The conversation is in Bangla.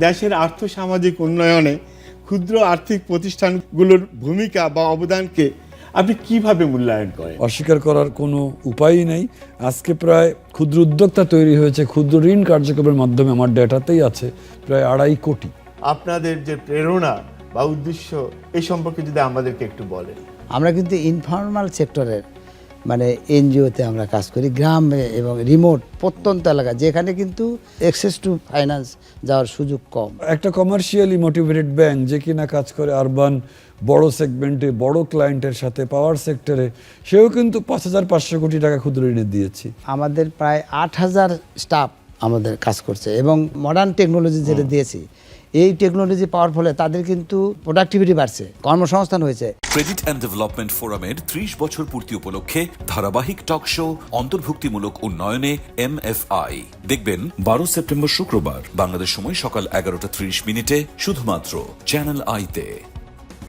দেশের আর্থসামাজিক উন্নয়নে ক্ষুদ্র আর্থিক প্রতিষ্ঠানগুলোর ভূমিকা বা অবদানকে আপনি কিভাবে মূল্যায়ন করেন? অস্বীকার করার কোনো উপায়ই নেই। আজকে প্রায় ক্ষুদ্র উদ্যোক্তা তৈরি হয়েছে ক্ষুদ্র ঋণ কার্যক্রমের মাধ্যমে, আমার ডেটাতেই আছে প্রায় 2.5 কোটি। আপনাদের যে প্রেরণা বা উদ্দেশ্য এই সম্পর্কে যদি আমাদেরকে একটু বলেন। আমরা কিন্তু ইনফর্মাল সেক্টরের মানে এনজিওতে আমরা কাজ করি, গ্রামে এবং রিমোট প্রত্যন্ত এলাকা যেখানে কিন্তু অ্যাক্সেস টু ফাইন্যান্স যাওয়ার সুযোগ কম। একটা কমার্শিয়ালি মোটিভেটেড ব্যাংক যে কিনা কাজ করে আরবান বড় সেগমেন্টে, বড় ক্লায়েন্টের সাথে, পাওয়ার সেক্টরে, সেও কিন্তু 5,500 কোটি টাকা ক্ষুদ্র ঋণে দিয়েছি। আমাদের প্রায় 8,000 স্টাফ আমাদের কাজ করছে এবং মডার্ন টেকনোলজি যেটা দিয়েছি, এই টেকনোলজি পাওয়ার ফলে তাদের কিন্তু প্রোডাক্টিভিটি বাড়ছে, কর্মসংস্থান হয়েছে। ক্রেডিট অ্যান্ড ডেভেলপমেন্ট ফোরামের 30 বছর পূর্তি উপলক্ষে ধারাবাহিক টক শো অন্তর্ভুক্তিমূলক উন্নয়নে MFI দেখবেন 12 সেপ্টেম্বর শুক্রবার বাংলাদেশ সময় সকাল 11:30 শুধুমাত্র চ্যানেল আইতে।